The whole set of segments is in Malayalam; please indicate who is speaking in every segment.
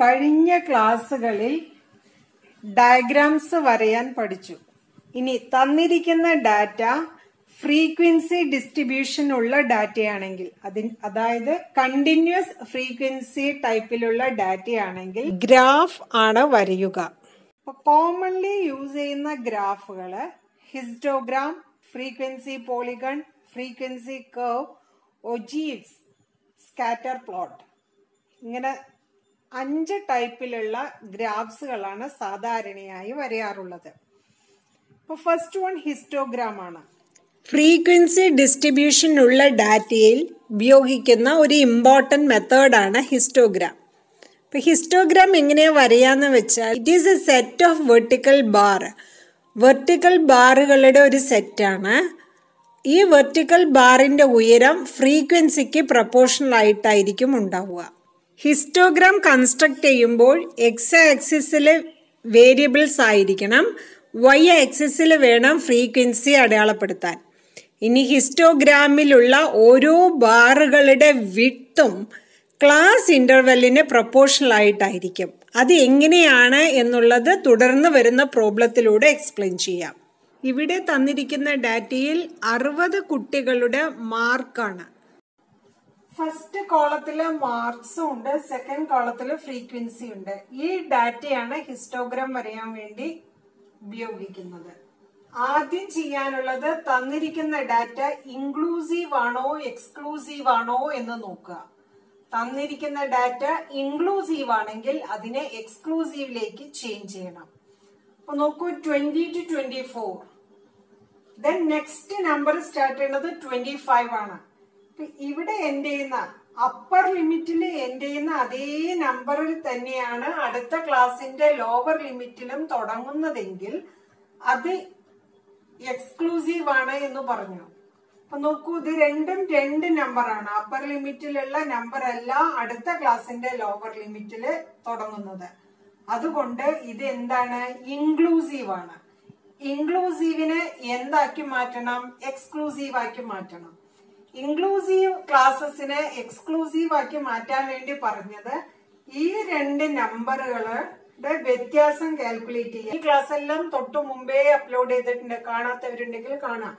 Speaker 1: കഴിഞ്ഞ ക്ലാസ്സുകളിൽ ഡയഗ്രാംസ് വരയാൻ പഠിച്ചു. ഇനി തന്നിരിക്കുന്ന ഡാറ്റ ഫ്രീക്വൻസി ഡിസ്ട്രിബ്യൂഷൻ ഉള്ള ഡാറ്റയാണെങ്കിൽ, അതായത് കണ്ടിന്യൂസ് ഫ്രീക്വൻസി ടൈപ്പിലുള്ള ഡാറ്റയാണെങ്കിൽ ഗ്രാഫ് ആണ് വരയുക. കോമൺലി യൂസ് ചെയ്യുന്ന ഗ്രാഫുകള് histogram, frequency polygon, frequency curve, ogives, scatter plot, ഇങ്ങനെ 5 ടൈപ്പിലുള്ള ഗ്രാഫ്സുകളാണ് സാധാരണയായി വരയാറുള്ളത്. ഇപ്പൊ ഫസ്റ്റ് വൺ ഹിസ്റ്റോഗ്രാം ആണ്. ഫ്രീക്വൻസി ഡിസ്ട്രിബ്യൂഷൻ ഉള്ള ഡാറ്റയിൽ ഉപയോഗിക്കുന്ന ഒരു ഇമ്പോർട്ടൻറ്റ് മെത്തേഡാണ് ഹിസ്റ്റോഗ്രാം. ഇപ്പൊ ഹിസ്റ്റോഗ്രാം എങ്ങനെയാ വരയാന്ന് വെച്ചാൽ, it is a set of vertical bar. Vertical ബാറുകളുടെ ഒരു സെറ്റാണ്. ഈ വെർട്ടിക്കൽ ബാറിന്റെ ഉയരം ഫ്രീക്വൻസിക്ക് പ്രൊപ്പോർഷണൽ ആയിട്ടായിരിക്കും ഉണ്ടാവുക. ഹിസ്റ്റോഗ്രാം കൺസ്ട്രക്ട് ചെയ്യുമ്പോൾ എക്സ് ആക്സിസിലെ വേരിയബിൾസ് ആയിരിക്കണം, വൈ ആക്സിസിൽ വേണം ഫ്രീക്വൻസി അടയാളപ്പെടുത്താൻ. ഇനി ഹിസ്റ്റോഗ്രാമിലുള്ള ഓരോ ബാറുകളുടെ വിഡ്ത്തും ക്ലാസ് ഇന്റർവെല്ലിന് പ്രൊപ്പോർഷണൽ ആയിട്ടായിരിക്കും. അത് എങ്ങനെയാണ് എന്നുള്ളത് തുടർന്ന് വരുന്ന പ്രോബ്ലത്തിലൂടെ എക്സ്പ്ലെയിൻ ചെയ്യാം. ഇവിടെ തന്നിരിക്കുന്ന ഡാറ്റയിൽ 60 കുട്ടികളുടെ മാർക്കാണ്. ഫസ്റ്റ് കോളത്തില് മാർക്സും ഉണ്ട്, സെക്കൻഡ് കോളത്തില് ഫ്രീക്വൻസി ഉണ്ട്. ഈ ഡാറ്റയാണ് ഹിസ്റ്റോഗ്രാം വരയാൻ വേണ്ടി ഉപയോഗിക്കുന്നത്. ആദ്യം ചെയ്യാനുള്ളത് തന്നിരിക്കുന്ന ഡാറ്റ ഇൻക്ലൂസീവ് ആണോ എക്സ്ക്ലൂസീവ് ആണോ എന്ന് നോക്കുക. തന്നിരിക്കുന്ന ഡാറ്റ ഇൻക്ലൂസീവ് ആണെങ്കിൽ അതിനെ എക്സ്ക്ലൂസീവിലേക്ക് ചേഞ്ച് ചെയ്യണം. അപ്പൊ നോക്കൂ, 20 to 24. Then next number start ചെയ്യുന്നത് 25 ആണ്. ഇവിടെ എൻഡ് ചെയ്യുന്ന അപ്പർ ലിമിറ്റിൽ എൻഡ് ചെയ്യുന്ന അതേ നമ്പറിൽ തന്നെയാണ് അടുത്ത ക്ലാസിന്റെ ലോവർ ലിമിറ്റിലും തുടങ്ങുന്നതെങ്കിൽ അത് എക്സ്ക്ലൂസീവ് ആണ് എന്ന് പറഞ്ഞു. അപ്പൊ നോക്കൂ, ഇത് രണ്ടും 2 നമ്പറാണ്. അപ്പർ ലിമിറ്റിലുള്ള നമ്പർ അല്ല അടുത്ത ക്ലാസിന്റെ ലോവർ ലിമിറ്റില് തുടങ്ങുന്നത്. അതുകൊണ്ട് ഇത് എന്താണ്? ഇൻക്ലൂസീവ് ആണ്. ഇൻക്ലൂസീവിനെ എന്താക്കി മാറ്റണം? എക്സ്ക്ലൂസീവ് ആക്കി മാറ്റണം. ഇൻക്ലൂസീവ് ക്ലാസസിനെ എക്സ്ക്ലൂസീവ് ആക്കി മാറ്റാൻ വേണ്ടി പറഞ്ഞത് ഈ 2 നമ്പറുകളുടെ വ്യത്യാസം കാൽക്കുലേറ്റ് ചെയ്യുക. ഈ ക്ലാസ് എല്ലാം തൊട്ടു മുമ്പേ അപ്ലോഡ് ചെയ്തിട്ടുണ്ട്, കാണാത്തവരുണ്ടെങ്കിൽ കാണാം.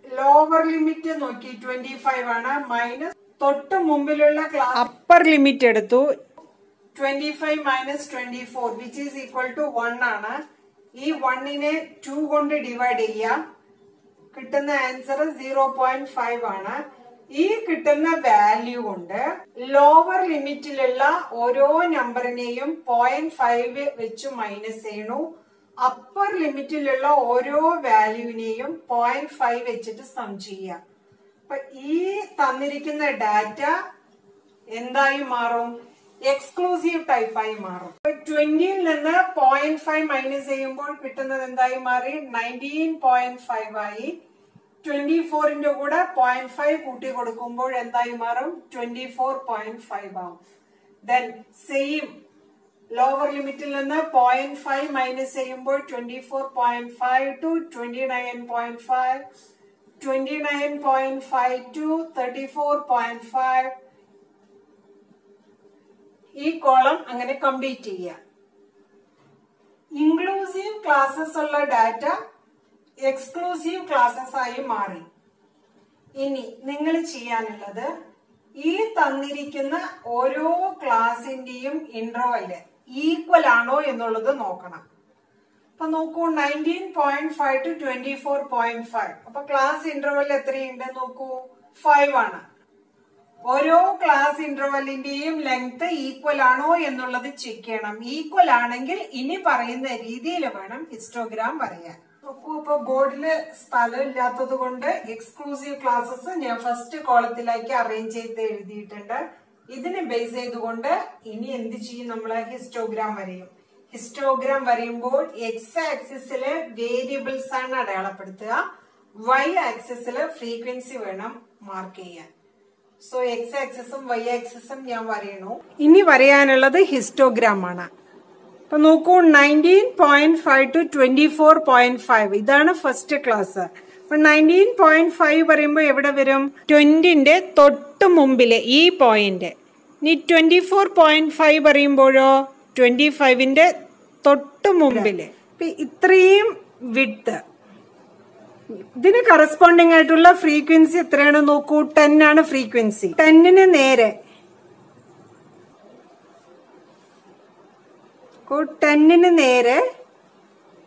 Speaker 1: ലോവർ ലിമിറ്റ് നോക്കി 25 ആണ്, മൈനസ് തൊട്ട് മുമ്പിലുള്ള ക്ലാസ് അപ്പർ ലിമിറ്റ് എടുത്തു. 25 minus 24 which is equal to 1 ആണ്. ഈ 1നെ 2 കൊണ്ട് ഡിവൈഡ് ചെയ്യാം. കിട്ടുന്ന ആൻസർ 0.5 ആണ്. ഈ കിട്ടുന്ന വാല്യൂ കൊണ്ട് ലോവർ ലിമിറ്റിലുള്ള ഓരോ നമ്പറിനെയും 0.5 വെച്ച് മൈനസ് ചെയ്യണു. അപ്പർ ലിമിറ്റിലുള്ള ഓരോ വാല്യൂവിനെയും 0.5 വെച്ചിട്ട് സം ചെയ്യാം. അപ്പൊ ഈ തന്നിരിക്കുന്ന ഡാറ്റ എന്തായി മാറും? എക്സ്ക്ലൂസീവ് ടൈപ്പായി മാറും. 20ൽ നിന്ന് 0.5 മൈനസ് ചെയ്യുമ്പോൾ കിട്ടുന്നത് എന്തായി മാറി? 19.5 ആയി. 24ന്റെ കൂടെ 0.5 കൂട്ടി കൊടുക്കുമ്പോൾ എന്തായി മാറും? 24.5 ആവും. ദെൻ സെയിം ലോവർ ലിമിറ്റിൽ നിന്ന് 0.5 മൈനസ് ചെയ്യുമ്പോൾ 24.5 ടു 29.5, 29.5 ടു 34.5. ഈ കോളം അങ്ങനെ കംപ്ലീറ്റ് ചെയ്യാം. ഇൻക്ലൂസീവ് ക്ലാസസ് ഉള്ള ഡാറ്റ എക്സ്ക്ലൂസീവ് ക്ലാസസ് ആയി മാറി. ഇനി നിങ്ങൾ ചെയ്യാനുള്ളത് ഈ തന്നിരിക്കുന്ന ഓരോ ക്ലാസിന്റെയും ഇന്റർവെല് ഈക്വൽ ആണോ എന്നുള്ളത് നോക്കണം. അപ്പൊ നോക്കൂ, 19.5 ടു 24.5. അപ്പൊ ക്ലാസ് ഇന്റർവെൽ എത്രയുണ്ട് നോക്കൂ, 5 ആണ്. ഓരോ ക്ലാസ് ഇന്റർവെല്ലിന്റെയും ലെങ്ത് ഈക്വൽ ആണോ എന്നുള്ളത് ചെക്ക് ചെയ്യണം. ഈക്വൽ ആണെങ്കിൽ ഇനി പറയുന്ന രീതിയിൽ വേണം ഹിസ്റ്റോഗ്രാം വരയാൻ. ഇപ്പൊ ബോർഡില് സ്ഥലം ഇല്ലാത്തത് കൊണ്ട് എക്സ്ക്ലൂസീവ് ക്ലാസസ് ഞാൻ ഫസ്റ്റ് കോളത്തിലേക്ക് അറേഞ്ച് ചെയ്ത് എഴുതിയിട്ടുണ്ട്. ഇതിനെ ബേസ് ചെയ്തുകൊണ്ട് ഇനി എന്ത് ചെയ്യും? നമ്മള് ഹിസ്റ്റോഗ്രാം വരയും. ഹിസ്റ്റോഗ്രാം വരയുമ്പോൾ എക്സ് ആക്സിസില് വേരിയബിൾസ് ആണ് അടയാളപ്പെടുത്തുക, വൈ ആക്സിസില് ഫ്രീക്വൻസി വേണം മാർക്ക് ചെയ്യാൻ. സോ എക്സ് ആക്സിസും വൈ ആക്സിസും ഞാൻ വരയണു. ഇനി വരയാനുള്ളത് ഹിസ്റ്റോഗ്രാം ആണ്. അപ്പൊ നോക്കൂ, 19.5 ടു 24.5 ഇതാണ് ഫസ്റ്റ് ക്ലാസ്. അപ്പൊ 19.5 പറയുമ്പോ എവിടെ വരും? 20ന്റെ തൊട്ട് മുമ്പില് ഈ പോയിന്റ് ഇനി 24.5 പറയുമ്പോഴോ 25ന്റെ തൊട്ട് മുമ്പില് ഇത്രയും വിഡ്ത്ത്, ഇതിന് കറസ്പോണ്ടിങ് ആയിട്ടുള്ള ഫ്രീക്വൻസി എത്രയാണ് നോക്കൂ, 10 ആണ് ഫ്രീക്വൻസി. 10ന് നേരെ 10ന് നേരെ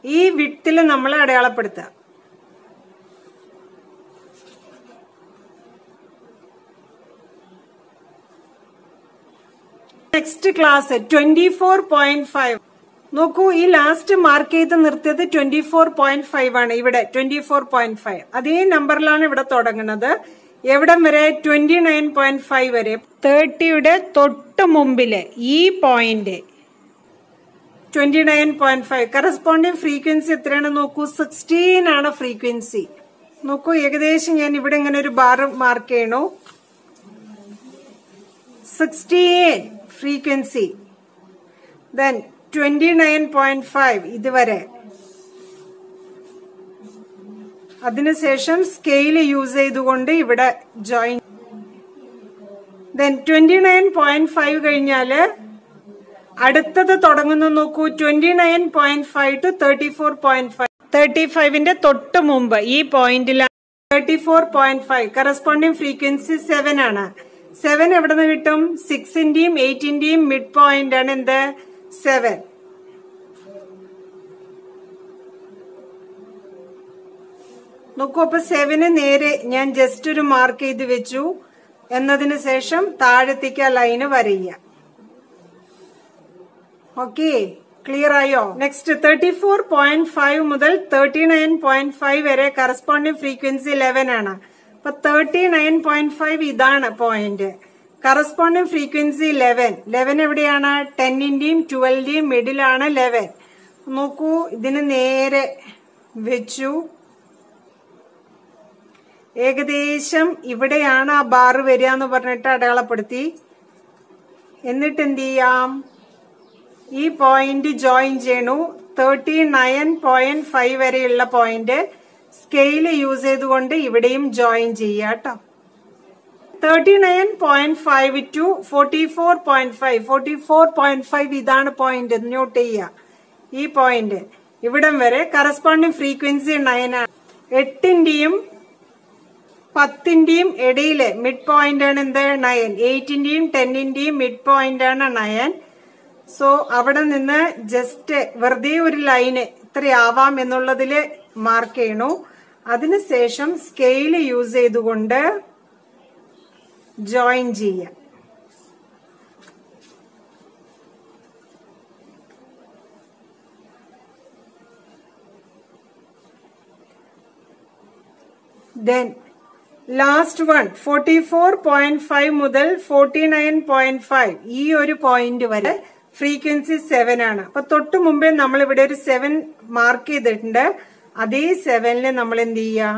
Speaker 1: ഈ വിഡ്ത്തില് നമ്മൾ അടയാളപ്പെടുത്തുക. നെക്സ്റ്റ് ക്ലാസ് 24.5 നോക്കൂ. ഈ ലാസ്റ്റ് മാർക്ക് ചെയ്ത് നിർത്തിയത് 24.5 ആണ്. ഇവിടെ 24.5 അതേ നമ്പറിലാണ് ഇവിടെ തുടങ്ങുന്നത്. എവിടം വരെ? 29.5 വരെ. 30യുടെ തൊട്ട് മുമ്പില് ഈ പോയിന്റ് 29.5. കറസ്പോണ്ടിങ് ഫ്രീക്വൻസി എത്രയാണ് നോക്കൂ, 16 ആണ് ഫ്രീക്വൻസി. നോക്കൂ, ഏകദേശം ഞാൻ ഇവിടെ ഇങ്ങനെ ഒരു ബാർ മാർക്ക് ചെയ്യണു. 16 ഫ്രീക്വൻസി. ദെൻ 29.5 ഇതുവരെ. അതിനുശേഷം സ്കെയിൽ യൂസ് ചെയ്തുകൊണ്ട് ഇവിടെ ജോയിൻ. ദെൻ 29.5 കഴിഞ്ഞാല് അടുത്തത് തുടങ്ങുന്നു നോക്കൂ, 29.5 to 34.5. 35ന്റെ തൊട്ട് മുമ്പ് ഈ പോയിന്റിലാണ് 34.5. കറസ്പോണ്ടിങ് ഫ്രീക്വൻസി 7 ആണ്. 7 എവിടെ നിന്ന് കിട്ടും? 6ന്റെയും 8ന്റെയും മിഡ് പോയിന്റ് ആണ് എന്ത്? 7. നോക്കൂ, അപ്പൊ 7ന് നേരെ ഞാൻ ജസ്റ്റ് ഒരു മാർക്ക് ചെയ്ത് വെച്ചു. എന്നതിന് ശേഷം താഴത്തേക്ക് ആ ലൈന് വരയ്യ. ഓക്കെ, ക്ലിയർ ആയോ? നെക്സ്റ്റ് 34.5 മുതൽ 39.5 വരെ കറസ്പോണ്ടിങ് ഫ്രീക്വൻസി 11 ആണ്. അപ്പൊ 39.5 ഇതാണ് പോയിന്റ്. കറസ്പോണ്ടിങ് ഫ്രീക്വൻസി 11 എവിടെയാണ്? 10ന്റെയും 12ന്റെയും മിഡിലാണ് 11. നോക്കൂ, ഇതിന് നേരെ വെച്ചു. ഏകദേശം ഇവിടെയാണ് ആ ബാർ വരിക എന്ന് പറഞ്ഞിട്ട് അടയാളപ്പെടുത്തി. എന്നിട്ട് എന്ത് ചെയ്യാം? ഈ പോയിന്റ് ജോയിൻ ചെയ്യണു. 39.5 വരെയുള്ള പോയിന്റ് സ്കെയിൽ യൂസ് ചെയ്തുകൊണ്ട് ഇവിടെയും ജോയിൻ ചെയ്യാട്ടോ. 39.5 to 44.5. 44.5 ഇതാണ് പോയിന്റ്. നോട്ട് ചെയ്യുക ഈ പോയിന്റ്. ഇവിടം വരെ കറസ്പോണ്ടിങ് ഫ്രീക്വൻസി 9 ആണ്. 8ന്റെയും 10ന്റെയും ഇടയിലെ മിഡ് പോയിന്റ് ആണ് എന്ത്? 9. 8ന്റെയും 10ന്റെയും മിഡ് പോയിന്റ് ആണ് 9. സോ അവിടെ നിന്ന് ജസ്റ്റ് വെറുതെ ഒരു ലൈന് ഇത്രയാവാം എന്നുള്ളതില് മാർക്ക് ചെയ്യണു. അതിനുശേഷം സ്കെയിൽ യൂസ് ചെയ്തുകൊണ്ട് ജോയിൻ ചെയ്യാം. ദെൻ ലാസ്റ്റ് വൺ 44.5 മുതൽ 49.5 ഈ ഒരു പോയിന്റ് വരെ ഫ്രീക്വൻസി 7 ആണ്. അപ്പൊ തൊട്ടു മുമ്പേ നമ്മൾ ഇവിടെ ഒരു 7 മാർക്ക് ചെയ്തിട്ടുണ്ട്. അതേ 7ല് നമ്മൾ എന്ത് ചെയ്യുക?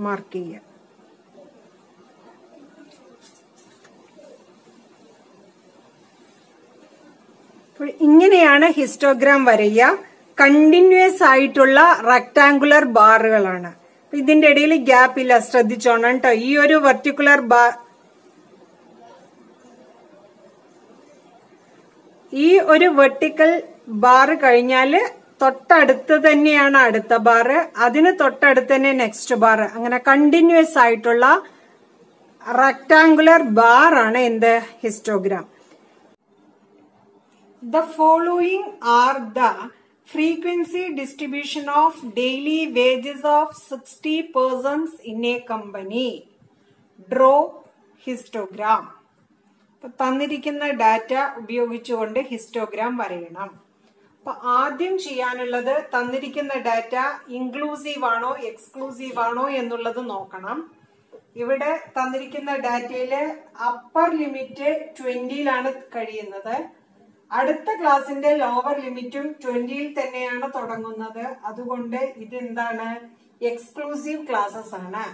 Speaker 1: മാർക്ക് ചെയ്യുക. ഇങ്ങനെയാണ് ഹിസ്റ്റോഗ്രാം വരയ്യ. കണ്ടിന്യൂസ് ആയിട്ടുള്ള റെക്ടാങ്കുലർ ബാറുകളാണ്. ഇതിന്റെ ഇടയിൽ ഗ്യാപ്പ് ഇല്ല, ശ്രദ്ധിച്ചോണം കേട്ടോ. ഈ ഒരു വെർട്ടിക്കുലർ ബാർ, ഈ ഒരു വെർട്ടിക്കൽ ബാർ കഴിഞ്ഞാല് തൊട്ടടുത്ത് തന്നെയാണ് അടുത്ത ബാർ, അതിന് തൊട്ടടുത്ത് തന്നെ നെക്സ്റ്റ് ബാർ. അങ്ങനെ കണ്ടിന്യൂസ് ആയിട്ടുള്ള റെക്ടാങ്കുലർ ബാർ ആണ് എന്ത്? Histogram. The following are the frequency distribution of daily wages of 60 persons in a company. Draw histogram. തന്നിരിക്കുന്ന ഡാറ്റ ഉപയോഗിച്ചുകൊണ്ട് ഹിസ്റ്റോഗ്രാം വരയണം. അപ്പൊ ആദ്യം ചെയ്യാനുള്ളത് തന്നിരിക്കുന്ന ഡാറ്റ ഇൻക്ലൂസീവ് ആണോ എക്സ്ക്ലൂസീവ് ആണോ എന്നുള്ളത് നോക്കണം. ഇവിടെ തന്നിരിക്കുന്ന ഡാറ്റയില് അപ്പർ ലിമിറ്റ് 20ലാണ് കഴിയുന്നത്. അടുത്ത ക്ലാസിന്റെ ലോവർ ലിമിറ്റും 20ൽ തന്നെയാണ് തുടങ്ങുന്നത്. അതുകൊണ്ട് ഇതെന്താണ്? എക്സ്ക്ലൂസീവ് ക്ലാസ്സസ് ആണ്.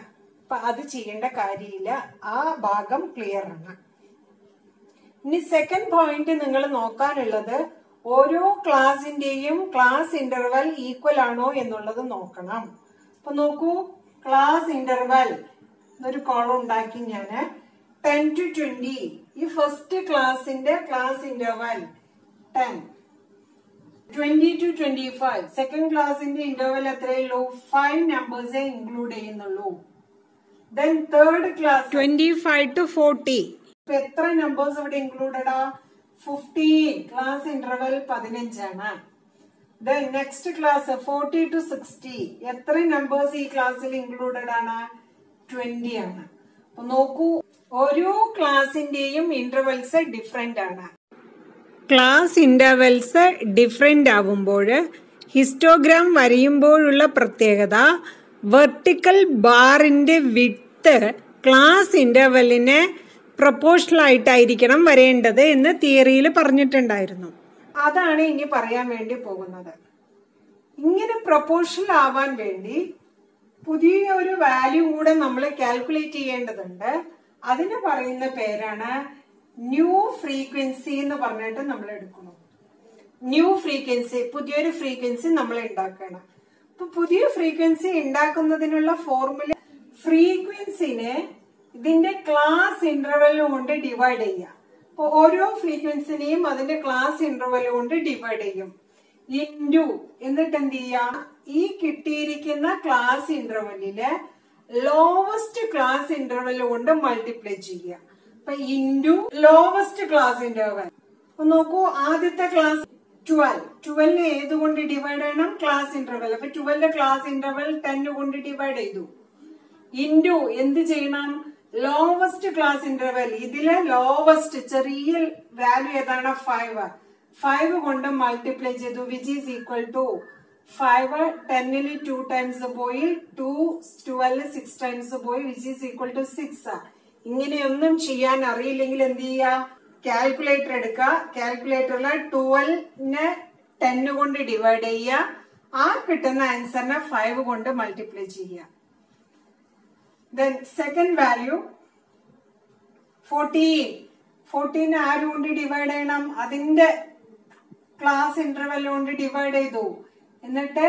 Speaker 1: അപ്പൊ അത് ചെയ്യേണ്ട കാര്യമില്ല. ആ ഭാഗം ക്ലിയർ ആണ്. ഇനി സെക്കൻഡ് പോയിന്റ് നിങ്ങൾ നോക്കാനുള്ളത് ഓരോ ക്ലാസിന്റെയും ക്ലാസ് ഇന്റർവൽ ഈക്വൽ ആണോ എന്നുള്ളത് നോക്കണം. അപ്പൊ നോക്കൂ, ക്ലാസ് ഇന്റർവൽ ഒരു കോളം ഉണ്ടാക്കി ഞാന് 10 to 20 ഈ ഫസ്റ്റ് ക്ലാസിന്റെ ക്ലാസ് ഇന്റർവൽ 10, 20 to 25. സെക്കൻഡ് ക്ലാസിന്റെ ഇന്റർവൽ എത്രയുള്ളൂ? 5 നമ്പേഴ്സേ ഇൻക്ലൂഡ് ചെയ്യുന്നുള്ളൂ. Then third class 25 to 40. ഇപ്പൊ എത്ര നമ്പേഴ്സ് ഇവിടെ ഇൻക്ലൂഡഡാ? 15. ക്ലാസ് ഇന്റർവൽ 15 ആണ്. Then next class 40 to 60. എത്ര നമ്പേഴ്സ് ഈ ക്ലാസ്സിൽ ഇൻക്ലൂഡഡ് ആണ്? 20 ആണ്. അപ്പൊ നോക്കൂ, ഓരോ ക്ലാസിന്റെയും ഇന്റർവെൽസ് ഡിഫറെന്റ് ആണ്. ക്ലാസ് ഇന്റർവെൽസ് ഡിഫറെന്റ് ആവുമ്പോൾ ഹിസ്റ്റോഗ്രാം വരയുമ്പോഴുള്ള പ്രത്യേകത, വെർട്ടിക്കൽ ബാറിന്റെ വിഡ്ത്ത് ക്ലാസ് ഇന്റർവെല്ലിന് പ്രൊപ്പോർഷണൽ ആയിട്ടായിരിക്കണം വരേണ്ടത് എന്ന് തിയറിയിൽ പറഞ്ഞിട്ടുണ്ടായിരുന്നു. അതാണ് ഇനി പറയാൻ വേണ്ടി പോകുന്നത്. ഇങ്ങനെ പ്രൊപ്പോർഷണൽ ആവാൻ വേണ്ടി പുതിയ ഒരു വാല്യൂ കൂടെ നമ്മൾ കാൽക്കുലേറ്റ് ചെയ്യേണ്ടതുണ്ട്. അതിന് പറയുന്ന പേരാണ് ന്യൂ ഫ്രീക്വൻസി എന്ന് പറഞ്ഞിട്ട് നമ്മൾ എടുക്കണം. ന്യൂ ഫ്രീക്വൻസി, പുതിയൊരു ഫ്രീക്വൻസി നമ്മൾ ഉണ്ടാക്കണം. അപ്പൊ പുതിയ ഫ്രീക്വൻസി ഉണ്ടാക്കുന്നതിനുള്ള ഫോർമുല, ഫ്രീക്വൻസിനെ ഇതിന്റെ ക്ലാസ് ഇന്റർവെൽ കൊണ്ട് ഡിവൈഡ് ചെയ്യാം. അപ്പൊ ഓരോ ഫ്രീക്വൻസിനെയും അതിന്റെ ക്ലാസ് ഇന്റർവെൽ കൊണ്ട് ഡിവൈഡ് ചെയ്യും. ഇൻറ്റു എന്നിട്ട് എന്ത് ചെയ്യാം, ഈ കിട്ടിയിരിക്കുന്ന ക്ലാസ് ഇന്റർവെല്ലില് ലോവസ്റ്റ് ക്ലാസ് ഇന്റർവെൽ കൊണ്ട് മൾട്ടിപ്ലൈ ചെയ്യുക. അപ്പൊ ഇൻറ്റു ലോവസ്റ്റ് ക്ലാസ് ഇന്റർവെൽ. അപ്പൊ നോക്കൂ, ആദ്യത്തെ ക്ലാസ് 12. 12 ഏതുകൊണ്ട് ഡിവൈഡ് ചെയ്യണം? Class interval. അപ്പൊ 12 ക്ലാസ് ഇന്റർവെൽ 10 കൊണ്ട് ഡിവൈഡ് ചെയ്തു. ഇൻറ്റു എന്ത് ചെയ്യണം? Lowest class interval. ഇതിലെ ലോവസ്റ്റ് ചെറിയ വാല്യൂ ഏതാണ്? 5. 5 കൊണ്ട് മൾട്ടിപ്ലൈ ചെയ്തു, വിച്ച് ഈസ് ഈക്വൽ ടു 5 10ൽ 2 ടൈംസ് പോയി, 2 12 6 ടൈംസ് പോയി, വിച്ച് ഈസ് ഈക്വൽ ടു 6. ഇങ്ങനെയൊന്നും ചെയ്യാൻ അറിയില്ലെങ്കിൽ എന്ത് ചെയ്യുക? കാൽക്കുലേറ്റർ എടുക്കുക. കാൽക്കുലേറ്ററിൽ 12നെ 10 കൊണ്ട് ഡിവൈഡ് ചെയ്യുക. ആ കിട്ടുന്ന ആൻസറിനെ 5 കൊണ്ട് മൾട്ടിപ്ലൈ ചെയ്യുക. Then second value 14. 14 ആര് കൊണ്ട് ഡിവൈഡ് ചെയ്യണം? അതിന്റെ ക്ലാസ് ഇന്റർവെൽ കൊണ്ട് ഡിവൈഡ് ചെയ്തു. എന്നിട്ട്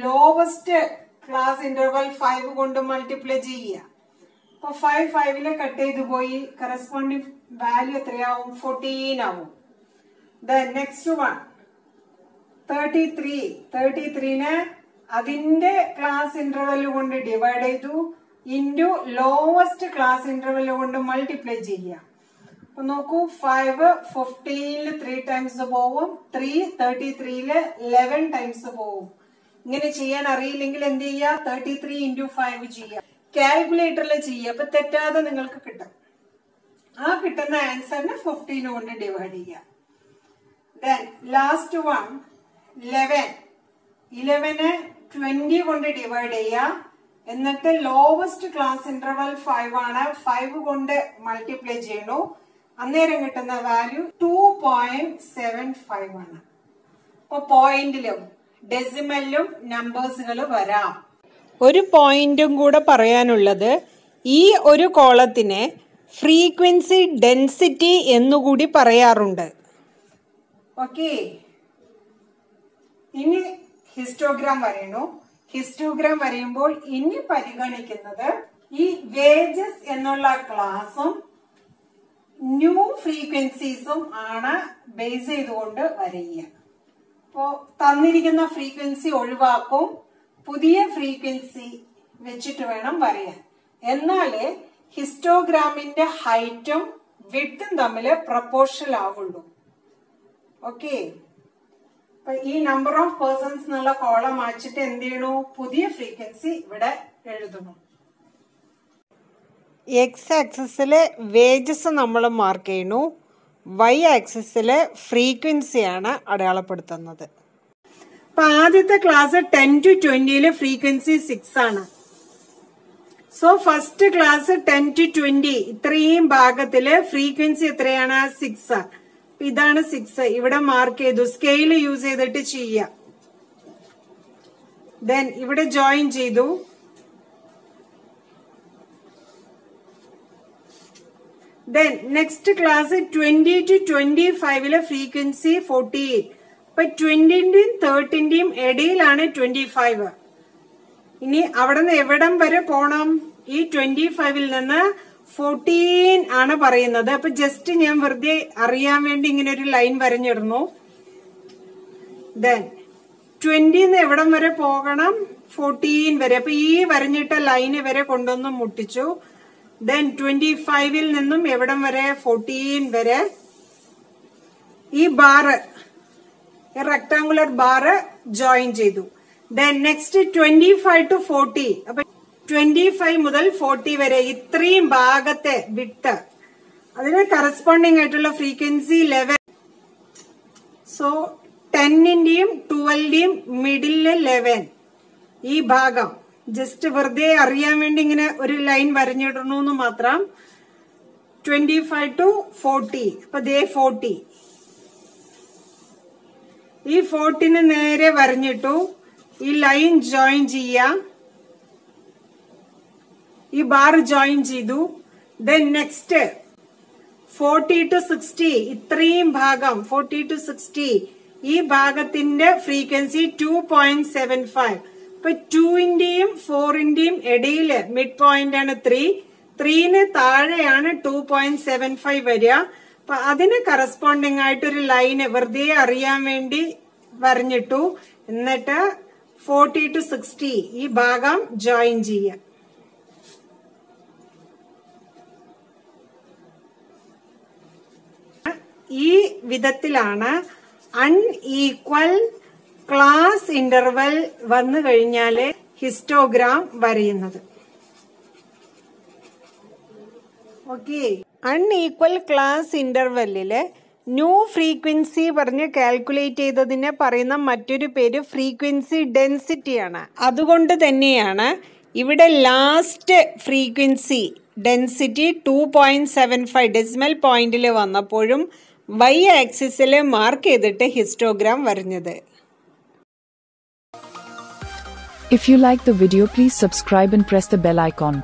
Speaker 1: ലോവസ്റ്റ് ക്ലാസ് ഇന്റർവെൽ 5 കൊണ്ട് മൾട്ടിപ്ലൈ ചെയ്യുക. അപ്പൊ 5 5ല് കട്ട് ചെയ്തു പോയി. കറസ്പോണ്ടിങ് വാല്യൂ എത്രയാവും? 14 ആവും. Then next one 33. 33നെ അതിന്റെ ക്ലാസ് ഇന്റർവെൽ കൊണ്ട് ഡിവൈഡ് ചെയ്തു, ഇൻറ്റു ലോവസ്റ്റ് ക്ലാസ് ഇന്റർവെൽ കൊണ്ട് മൾട്ടിപ്ലൈ ചെയ്യുക. അപ്പൊ നോക്കൂ, 5 15ല് 3 ടൈംസ് പോവും, 3 33ല് 11 ടൈംസ് പോവും. ഇങ്ങനെ ചെയ്യാൻ അറിയില്ലെങ്കിൽ എന്ത് ചെയ്യുക? 33 ഇൻറ്റു 5 ചെയ്യുക. കാൽക്കുലേറ്ററിൽ ചെയ്യുക. അപ്പൊ തെറ്റാതെ നിങ്ങൾക്ക് കിട്ടും. ആ കിട്ടുന്ന ആൻസറിന് 15 കൊണ്ട് ഡിവൈഡ് ചെയ്യുക. Then last one 11. 11നെ 20 കൊണ്ട് ഡിവൈഡ് ചെയ്യുക. എന്നിട്ട് ലോവസ്റ്റ് ക്ലാസ് ഇന്റർവെൽ 5 ആണ്, 5 കൊണ്ട് മൾട്ടിപ്ലൈ ചെയ്യണു. അന്നേരം കിട്ടുന്ന വാല്യൂ 2.75 ആണ്. അപ്പൊ പോയിന്റിലും ഡെസിമലിലും നമ്പേഴ്സുകൾ വരാം. ഒരു പോയിന്റും കൂടെ പറയാനുള്ളത്, ഈ ഒരു കോളത്തിനെ ഫ്രീക്വൻസി ഡെൻസിറ്റി എന്നുകൂടി പറയാറുണ്ട്. ഓക്കെ, ഇനി ഹിസ്റ്റോഗ്രാം വരയണു. ഹിസ്റ്റോഗ്രാം വരയുമ്പോൾ ഇനി പരിഗണിക്കുന്നത് ഈ വേജസ് എന്നുള്ള ക്ലാസും ന്യൂ ഫ്രീക്വൻസീസും ആണ് ബേസ് ചെയ്തുകൊണ്ട് വരയ്ക്കുക. അപ്പോ തന്നിരിക്കുന്ന ഫ്രീക്വൻസി ഒഴിവാക്കും, പുതിയ ഫ്രീക്വൻസി വെച്ചിട്ട് വേണം വരയാൻ. എന്നാലേ ഹിസ്റ്റോഗ്രാമിന്റെ ഹൈറ്റും വിഡ്ത്തും തമ്മിൽ പ്രൊപ്പോർഷണൽ ആവുള്ളൂ. ഓക്കെ, അപ്പൊ ഈ നമ്പർ ഓഫ് പേഴ്സൺസ് എന്നുള്ള കോളം മാറ്റിട്ട് എന്ത് ചെയ്യണു? പുതിയ ഫ്രീക്വൻസി ഇവിടെ എഴുതണം. എക്സ് ആക്സിസിലെ വേജസ് നമ്മൾ മാർക്ക് ചെയ്യണു, വൈ ആക്സിസിലെ ഫ്രീക്വൻസിയാണ് അടയാളപ്പെടുത്തുന്നത്. അപ്പൊ ആദ്യത്തെ ക്ലാസ് 10 to 20ല് ഫ്രീക്വൻസി 6 ആണ്. സോ ഫസ്റ്റ് ക്ലാസ് 10 to 20 ഇത്രയും ഭാഗത്തില് ഫ്രീക്വൻസി എത്രയാണ്? 6. ഇതാണ് 6. ഇവിടെ മാർക്ക് ചെയ്തു. സ്കെയിൽ യൂസ് ചെയ്തിട്ട് ചെയ്യാം. ദെൻ ഇവിടെ ജോയിൻ ചെയ്തു. ദെൻ നെക്സ്റ്റ് ക്ലാസ് 20 to 25ല് ഫ്രീക്വൻസി 48. അപ്പൊ 20ന്റെയും 30ന്റെയും ഇടയിലാണ് 25. ഇനി അവിടെ നിന്ന് എവിടം വരെ പോണം? ഈ 25ൽ നിന്ന് 14 ആണ് പറയുന്നത്. അപ്പൊ ജസ്റ്റ് ഞാൻ വെറുതെ അറിയാൻ വേണ്ടി ഇങ്ങനെ ഒരു ലൈൻ വരഞ്ഞിടുന്നു. ദെൻ 20 എവിടം വരെ പോകണം? 14 വരെ. അപ്പൊ ഈ വരഞ്ഞിട്ട ലൈന് വരെ കൊണ്ടുവന്ന് മുട്ടിച്ചു. ദെൻ 25 നിന്നും എവിടം വരെ? 14 വരെ. ഈ ബാറ്, റെക്ടാങ്കുലർ ബാറ് ജോയിൻ ചെയ്തു. Then next 25 to 40. അപ്പൊ 25 മുതൽ 40 വരെ ഇത്രയും ഭാഗത്തെ വിട്ട് അതിന് കറസ്പോണ്ടിങ് ആയിട്ടുള്ള ഫ്രീക്വൻസി ലെവൽ. സോ 10ന്റെയും 12ന്റെയും മിഡില് 11. ഈ ഭാഗം ജസ്റ്റ് വെറുതെ അറിയാൻ വേണ്ടി ഇങ്ങനെ ഒരു ലൈൻ വരഞ്ഞിടണമെന്ന് മാത്രം. 25 to 40. അപ്പൊ ദേ 40. ഈ 40 നേരെ വരഞ്ഞിട്ടു. ഈ ലൈൻ ജോയിൻ ചെയ്യാം. ഈ ബാർ ജോയിൻ ചെയ്തു. Then next 40 to 60. ഇത്രയും ഭാഗം 40 to 60. ഈ ഭാഗത്തിന്റെ ഫ്രീക്വൻസി 2.75. ഇപ്പൊ 2ന്റെയും 4ന്റെയും ഇടയില് മിഡ് പോയിന്റ് ആണ് 3. 3ന് താഴെയാണ് 2.75 വരിക. അപ്പൊ അതിന് കറസ്പോണ്ടിങ് ആയിട്ടൊരു ലൈന് വെറുതെ അറിയാൻ വേണ്ടി വരഞ്ഞിട്ടു. എന്നിട്ട് 40 to 60 ഈ ഭാഗം ജോയിൻ ചെയ്യാം. ഈ വിധത്തിലാണ് അൺഈക്വൽ ക്ലാസ് ഇന്റർവെൽ വന്നു കഴിഞ്ഞാല് ഹിസ്റ്റോഗ്രാം വരയുന്നത്. ഓക്കെ, അൺഈക്വൽ ക്ലാസ് ഇന്റർവെല്ലില് ന്യൂ ഫ്രീക്വൻസി പറഞ്ഞ് കാൽക്കുലേറ്റ് ചെയ്തതിനെ പറയുന്ന മറ്റൊരു പേര് ഫ്രീക്വൻസി ഡെൻസിറ്റിയാണ്. അതുകൊണ്ട് തന്നെയാണ് ഇവിടെ ലാസ്റ്റ് ഫ്രീക്വൻസി ഡെൻസിറ്റി 2.75 ഡെസിമൽ പോയിന്റിൽ വന്നപ്പോഴും y ആക്സിസിൽ മാർക്ക് ചെയ്തിട്ട് histogram വരഞ്ഞത്.
Speaker 2: If you like the video, please subscribe and press the bell icon.